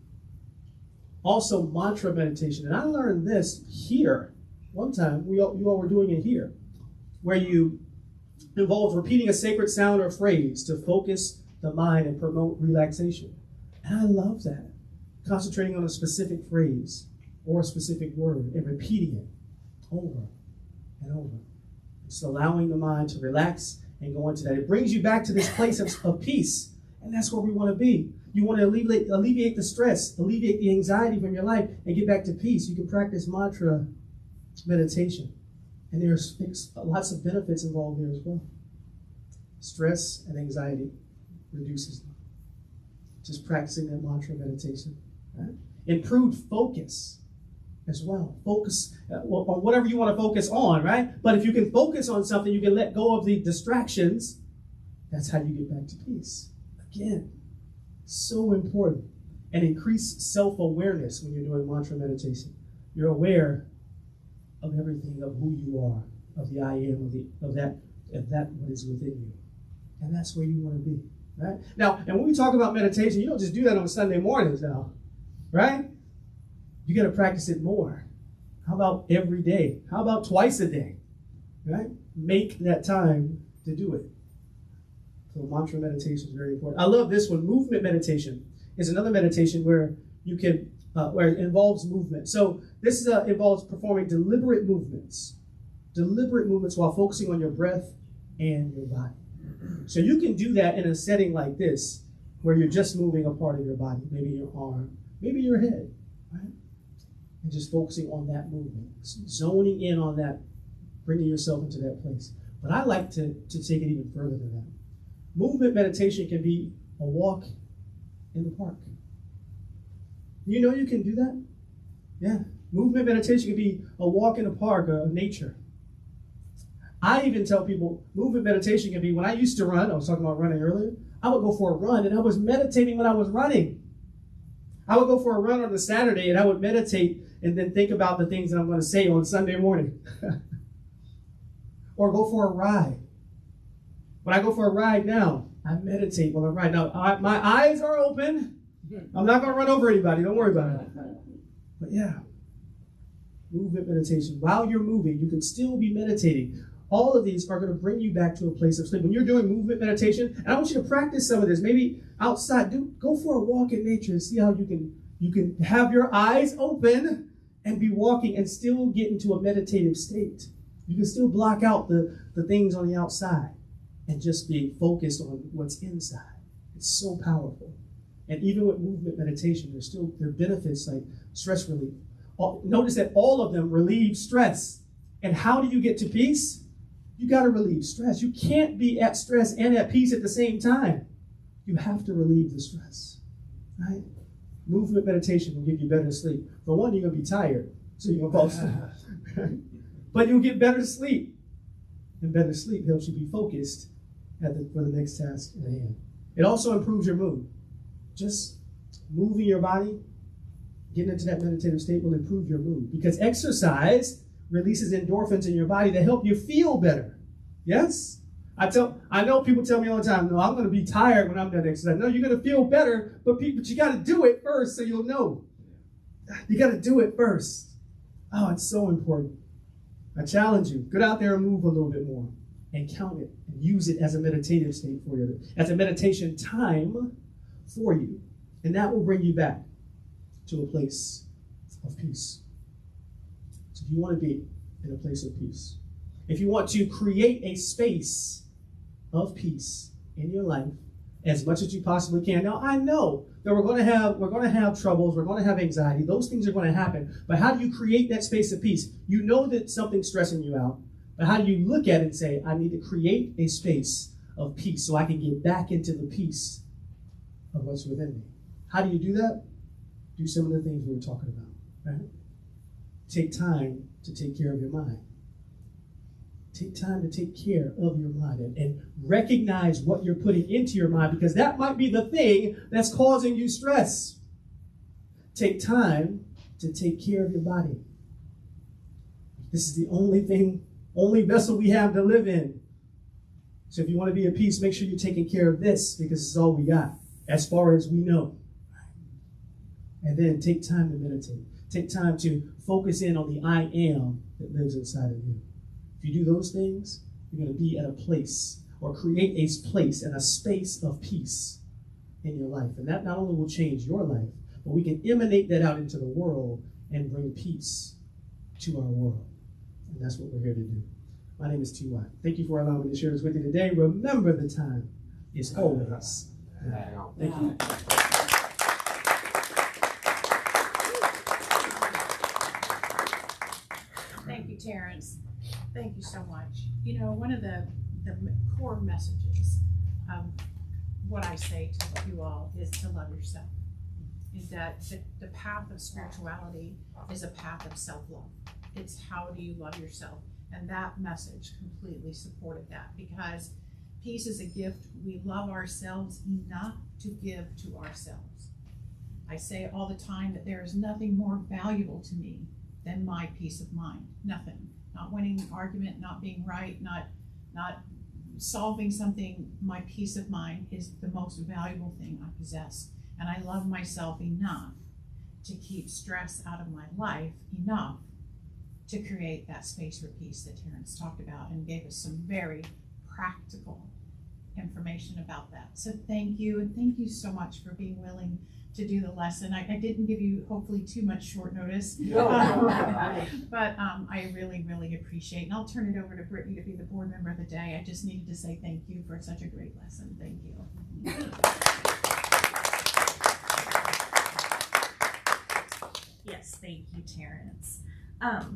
Also, mantra meditation. And I learned this here. One time, you all were doing it here, where you involve repeating a sacred sound or phrase to focus the mind and promote relaxation. And I love that. Concentrating on a specific phrase or a specific word and repeating it over and over. Just allowing the mind to relax and go into that. It brings you back to this place of peace. And that's where we want to be. You want to alleviate the stress, alleviate the anxiety from your life, and get back to peace. You can practice mantra meditation. And there's lots of benefits involved there as well. Stress and anxiety reduces them. Just practicing that mantra meditation. Right? Improved focus as well. Focus on whatever you want to focus on, right? But if you can focus on something, you can let go of the distractions. That's how you get back to peace. Again, so important. And increase self-awareness when you're doing mantra meditation. You're aware of everything, of who you are, of the I am, of that what is within you. And that's where you want to be, right? Now, and when we talk about meditation, you don't just do that on Sunday mornings now, right? You got to practice it more. How about every day? How about twice a day, right? Make that time to do it. So mantra meditation is very important. I love this one. Movement meditation is another meditation where you can, where it involves movement. So this involves performing deliberate movements while focusing on your breath and your body. So you can do that in a setting like this, where you're just moving a part of your body, maybe your arm, maybe your head, right? And just focusing on that movement, zoning in on that, bringing yourself into that place. But I like to take it even further than that. Movement meditation can be a walk in the park. You know you can do that? Yeah. Movement meditation can be a walk in the park, nature. I even tell people movement meditation can be, when I used to run, I was talking about running earlier, I would go for a run and I was meditating when I was running. I would go for a run on a Saturday and I would meditate and then think about the things that I'm going to say on Sunday morning. Or go for a ride. When I go for a ride now, I meditate while I ride. Now, my eyes are open. I'm not going to run over anybody. Don't worry about it. But yeah, movement meditation. While you're moving, you can still be meditating. All of these are going to bring you back to a place of sleep. When you're doing movement meditation, and I want you to practice some of this. Maybe outside, go for a walk in nature and see how you can have your eyes open and be walking and still get into a meditative state. You can still block out the things on the outside and just be focused on what's inside. It's so powerful. And even with movement meditation, there are benefits like stress relief. Notice that all of them relieve stress. And how do you get to peace? You got to relieve stress. You can't be at stress and at peace at the same time. You have to relieve the stress, right? Movement meditation will give you better sleep. For one, you're going to be tired, so you're going to fall asleep. But you'll get better sleep. And better sleep helps you be focused for the next task at hand. It also improves your mood. Just moving your body, getting into that meditative state will improve your mood, because exercise releases endorphins in your body that help you feel better. Yes? I know people tell me all the time, no, I'm going to be tired when I'm done exercising. No, you're going to feel better, but you got to do it first so you'll know. You got to do it first. Oh, it's so important. I challenge you, get out there and move a little bit more and count it and use it as a meditative state for you, as a meditation time for you. And that will bring you back to a place of peace. So if you want to be in a place of peace, if you want to create a space of peace in your life as much as you possibly can. Now, I know that we're going to have troubles, we're going to have anxiety, those things are going to happen. But how do you create that space of peace? You know that something's stressing you out, but how do you look at it and say, I need to create a space of peace so I can get back into the peace of what's within me? How do you do that? Do some of the things we were talking about, right? Take time to take care of your mind. Take time to take care of your mind and recognize what you're putting into your mind, because that might be the thing that's causing you stress. Take time to take care of your body. This is the only vessel we have to live in. So if you want to be at peace, make sure you're taking care of this, because it's all we got as far as we know. And then take time to meditate. Take time to focus in on the I am that lives inside of you. If you do those things, you're going to be at a place, or create a place and a space of peace in your life. And that not only will change your life, but we can emanate that out into the world and bring peace to our world. And that's what we're here to do. My name is T.Y. Thank you for allowing me to share this with you today. Remember, the time is always now. Thank you. Thank you, Terence. Thank you so much. You know, one of the core messages of what I say to you all is to love yourself. Is that the path of spirituality is a path of self-love. It's how do you love yourself? And that message completely supported that, because peace is a gift. We love ourselves enough to give to ourselves. I say all the time that there is nothing more valuable to me than my peace of mind. Nothing. Not winning an argument, not being right, not solving something. My peace of mind is the most valuable thing I possess. And I love myself enough to keep stress out of my life, enough to create that space for peace that Terence talked about and gave us some very practical information about that. So thank you, and thank you so much for being willing to do the lesson. I didn't give you hopefully too much short notice, but I really, really appreciate it. And I'll turn it over to Brittany to be the board member of the day. I just needed to say thank you for such a great lesson. Thank you. Yes, thank you, Terence.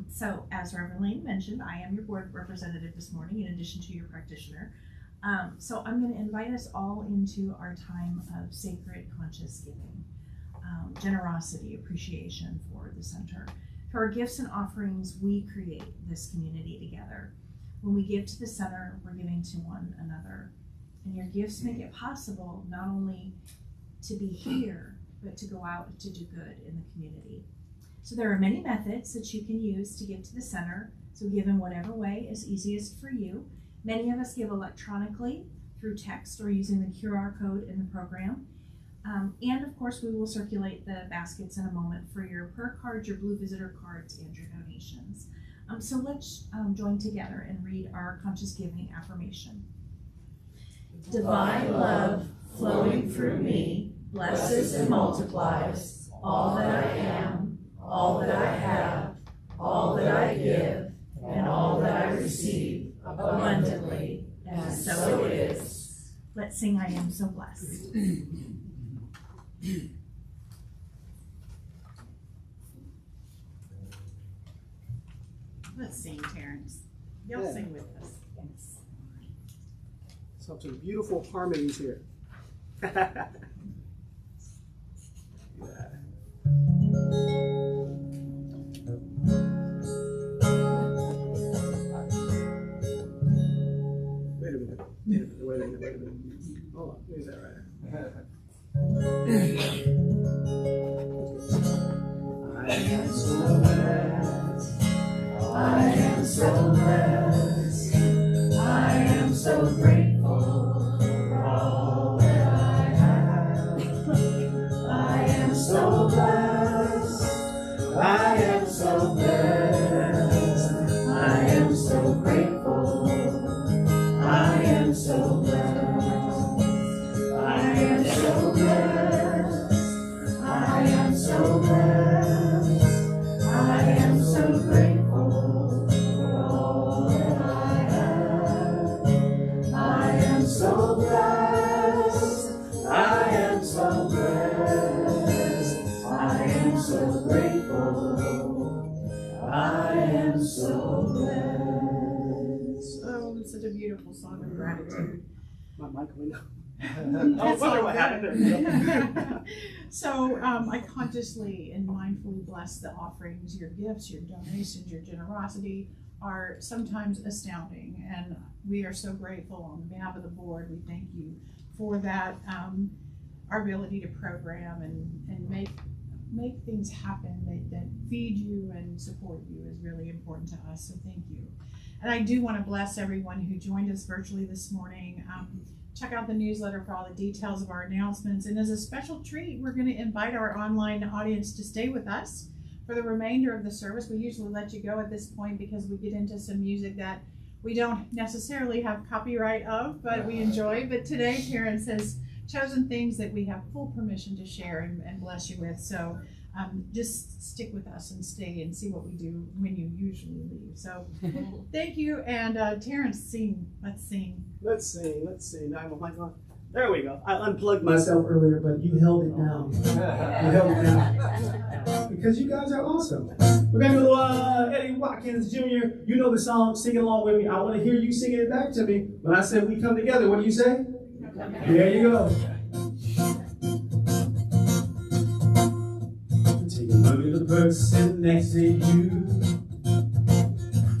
So as Reverend Lane mentioned, I am your board representative this morning in addition to your practitioner. So I'm going to invite us all into our time of sacred conscious giving, generosity, appreciation for the center. Through our gifts and offerings, we create this community together. When we give to the center, we're giving to one another. And your gifts make it possible not only to be here, but to go out to do good in the community. So there are many methods that you can use to give to the center. So give in whatever way is easiest for you. Many of us give electronically through text or using the QR code in the program. And of course, we will circulate the baskets in a moment for your prayer cards, your blue visitor cards, and your donations. So let's join together and read our conscious giving affirmation. Divine love flowing through me blesses and multiplies all that I am, all that I have, all that I give, and all that I receive abundantly, and so it is. Let's sing I Am So Blessed. Let's sing, Terence. Y'all sing with us. Yes. So some beautiful harmonies here. Wait a minute. Wait a minute. Hold on, is that right? I am so blessed. I am so blessed. I am so grateful for all that I have. I am so blessed. I am so blessed. I am so grateful. I am so blessed. I am so blessed. I am so blessed. I am so grateful for all that I have. I am so blessed. I am so blessed. I am so grateful. I am so blessed. Oh, it's such a beautiful song of gratitude. My mic went out. That's wonder all what happened good. there. So I consciously and mindfully bless the offerings, your gifts, your donations, your generosity are sometimes astounding, and we are so grateful on behalf of the board. We thank you for that, our ability to program and make things happen that feed you and support you is really important to us, so thank you. And I do want to bless everyone who joined us virtually this morning. Check out the newsletter for all the details of our announcements. And as a special treat, we're going to invite our online audience to stay with us for the remainder of the service. We usually let you go at this point because we get into some music that we don't necessarily have copyright of, but we enjoy. But today, Terence has chosen things that we have full permission to share and bless you with. So just stick with us and stay and see what we do when you usually leave. So thank you. And Terence, sing. Let's sing. Let's see. Now I have my mic on. There we go. I unplugged myself earlier, but you held it down. You held it down. Because you guys are awesome. We're going to do a little Eddie Watkins Jr. You know the song. Sing along with me. I want to hear you singing it back to me. When I said we come together, what do you say? There you go. Take a look at the person next to you.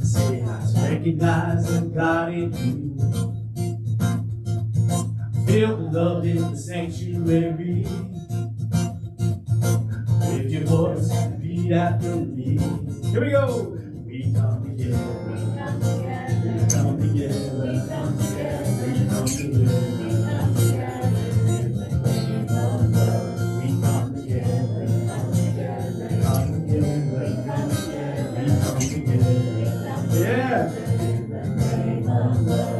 Say, I recognize the God in you. Feel the love in the sanctuary. Lift your voice, repeat after me. Here we go. We come together. We come together. We come together. We come together. We come together. We come together. Yeah.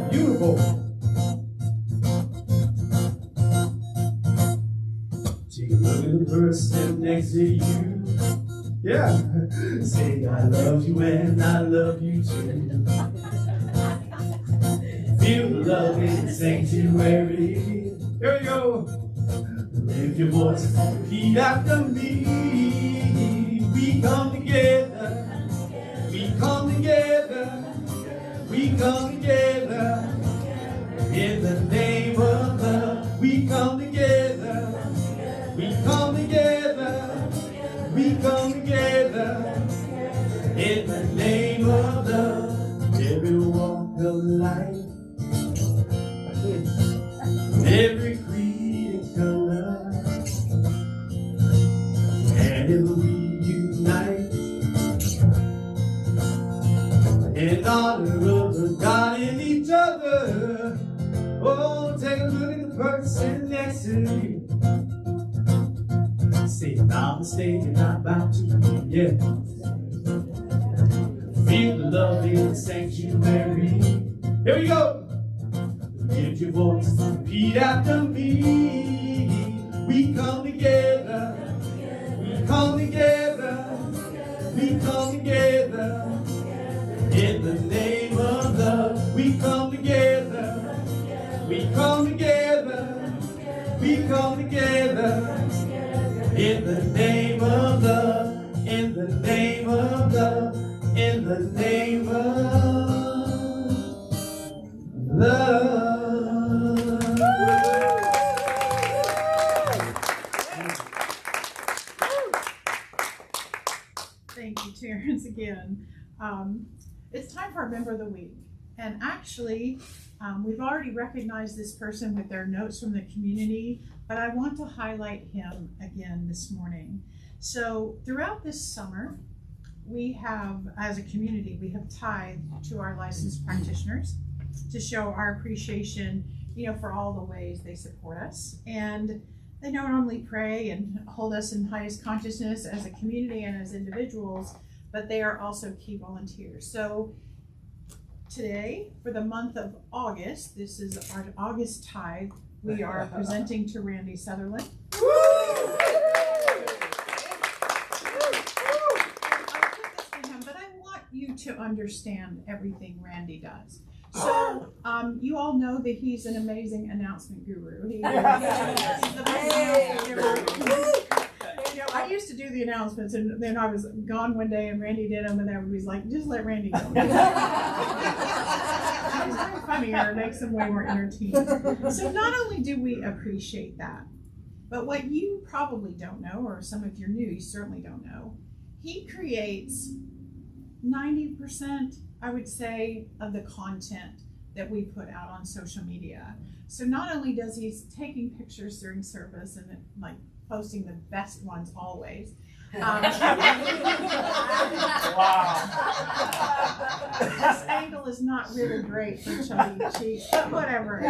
Beautiful. Take a look at the person next to you. Yeah. Say, I love you and I love you too. Feel the love in the sanctuary. Here we go. Lift your voice, repeat after me. We come together. We come together. We come together. In the name of love. We come together. We come together. We come together. In the name of love. Every walk of life. Every creed and color. And it will reunite in honor of the God in each other. Oh, take a look at the person next to you. Say, namaste and I'm about to be, yeah. Feel the love in the sanctuary. Here we go. Lift your voice, repeat after me. We come together. We come together. We come together. In the name of love. We come together. We come together. We come together. In the name of love. In the name of love. In the name of love. Thank you, Terence, again. It's time for our Member of the Week. And actually, we've already recognized this person with their notes from the community, but I want to highlight him again this morning. So throughout this summer, we have, as a community, we have tithed to our licensed practitioners to show our appreciation, for all the ways they support us. And they not only pray and hold us in highest consciousness as a community and as individuals, but they are also key volunteers. So today, for the month of August, this is our August tithe, we are presenting to Randy Sutherland. You to understand everything Randy does. So you all know that he's an amazing announcement guru. He's the best announcement giver. I used to do the announcements, and then I was gone one day, and Randy did them, and everybody's like, just let Randy go. It's kind of funnier, it makes them way more entertaining. So not only do we appreciate that, but what you probably don't know, or some of you new, you certainly don't know, he creates 90%, I would say, of the content that we put out on social media. So not only does he's taking pictures during service and like posting the best ones always. Wow. This angle is not really great for chubby cheeks, but whatever.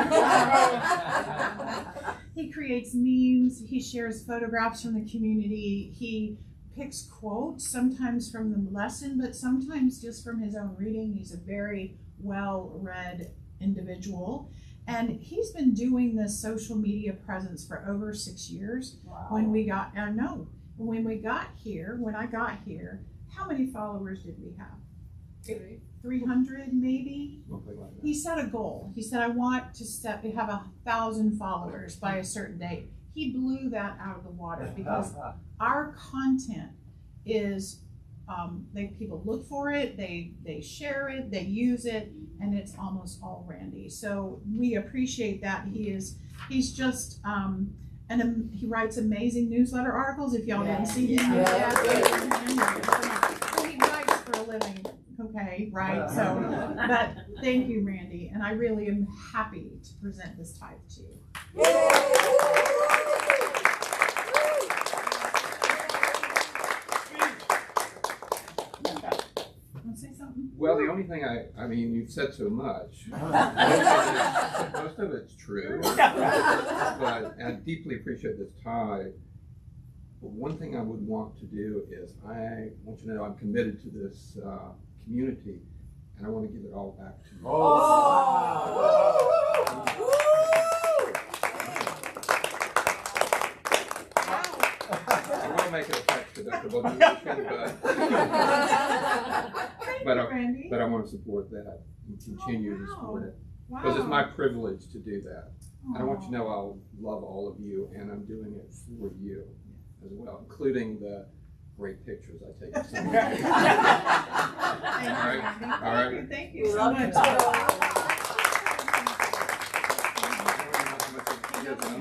He creates memes, he shares photographs from the community, he picks quotes, sometimes from the lesson, but sometimes just from his own reading. He's a very well-read individual. And he's been doing this social media presence for over 6 years. Wow. When I got here, how many followers did we have? 300 maybe? Like he set a goal. He said, I want to have 1,000 followers by a certain date. He blew that out of the water because our content is, people look for it, they share it, they use it, and it's almost all Randy. So we appreciate that. He's just, he writes amazing newsletter articles. If y'all didn't see his newsletter, he writes for a living. Okay, right? So, but thank you, Randy, and I really am happy to present this tithe to you. Well, the only thing I mean, you've said so much. Most of it's true, but I deeply appreciate this tithe. But one thing I would want to do is I want you to know I'm committed to this community, and I want to give it all back to you. I will make it a tax deductible donation, but I want to support that and continue to support it. Because it's my privilege to do that. And I want you to know I'll love all of you, and I'm doing it for you as well, including the great pictures I take of some of you. All right. Thank you so much. I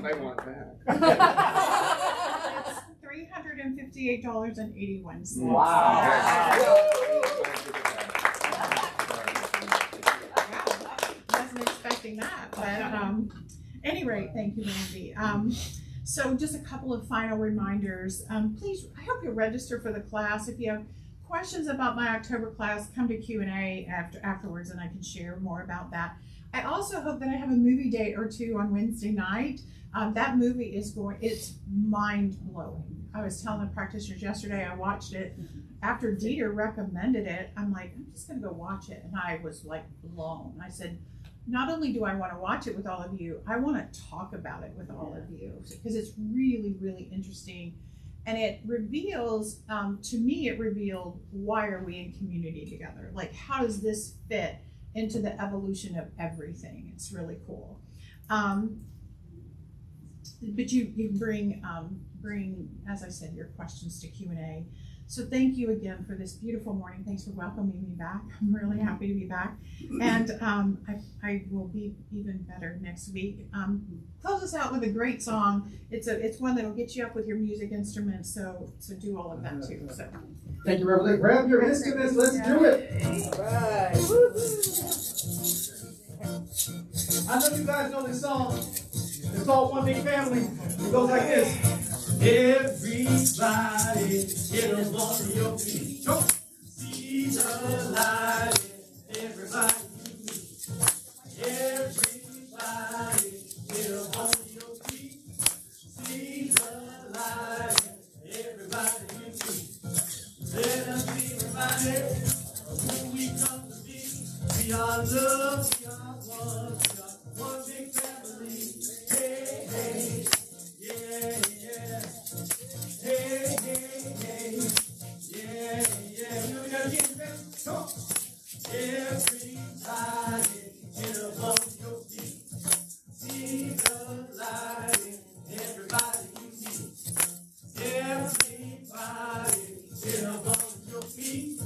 may want that. It's $358.81. Wow. Wasn't expecting that, but any rate, thank you, Randy. So just a couple of final reminders. Please, I hope you'll register for the class. If you have questions about my October class, come to Q&A afterwards, and I can share more about that. I also hope that I have a movie date or two on Wednesday night. That movie is it's mind-blowing. I was telling the practitioners yesterday, I watched it. After Dieter recommended it, I'm like, I'm just gonna go watch it. And I was like blown. I said, not only do I wanna watch it with all of you, I wanna talk about it with all of you, because it's really, really interesting. And it reveals, to me, it revealed, why are we in community together? Like, how does this fit into the evolution of everything? It's really cool. But you bring, as I said, your questions to Q&A. So thank you again for this beautiful morning. Thanks for welcoming me back. I'm really happy to be back. And I will be even better next week. Close us out with a great song. It's one that'll get you up with your music instruments, so do all of that too. So Thank you, Reverend. Grab your instruments. Let's do it. All right. I know you guys know this song. It's called One Big Family. It goes like this. Everybody, get up on your feet. Go. See the light. Everybody. Everybody, get up on your feet. See the light. Everybody, you see. Let us be reminded of who we come to be. We are love, we are one big family. Hey, hey, yeah, yeah. Hey, hey, hey, yeah, yeah. We do that again, man. Come on. Everybody, get up on your feet. See the light. Everybody, you see. Everybody, get up on your feet.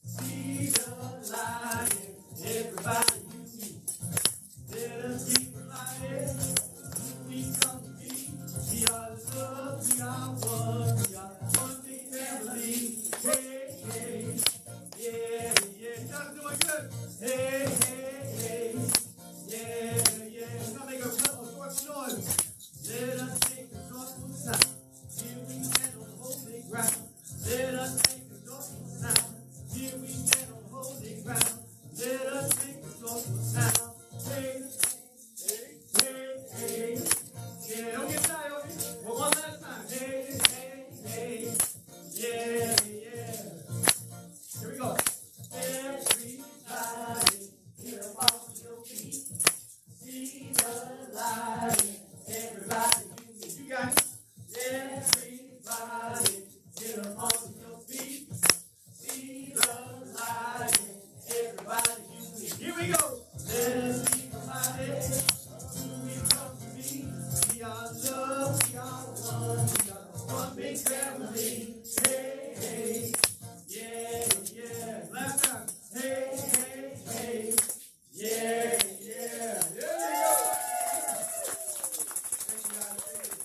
See the light. Everybody, you see. Let us be reminded who we come to be. We are love, we are one big family. Hey, hey, yeah, yeah. You guys doing good? Hey, hey, hey, yeah, yeah. We're gonna make a short noise. Let us make a joyful sound. Here we stand on holy ground. Let us make a joyful sound. Here we stand on holy ground. Let us make a joyful sound. Hey, hey, hey, hey. Yeah, don't get tired of it. Well, one last time. Hey, hey, hey. Yeah, yeah. Here we go. Everybody, get up off your feet. See the light. Everybody, you got it. Everybody, get up off your feet. See the light. Everybody, you see. Here we go. Let us be reminded who we come to be. We are love, we are one big family. Hey, hey, yeah, yeah. Last time. Hey, hey, hey, yeah, yeah. There we go. Thank you guys.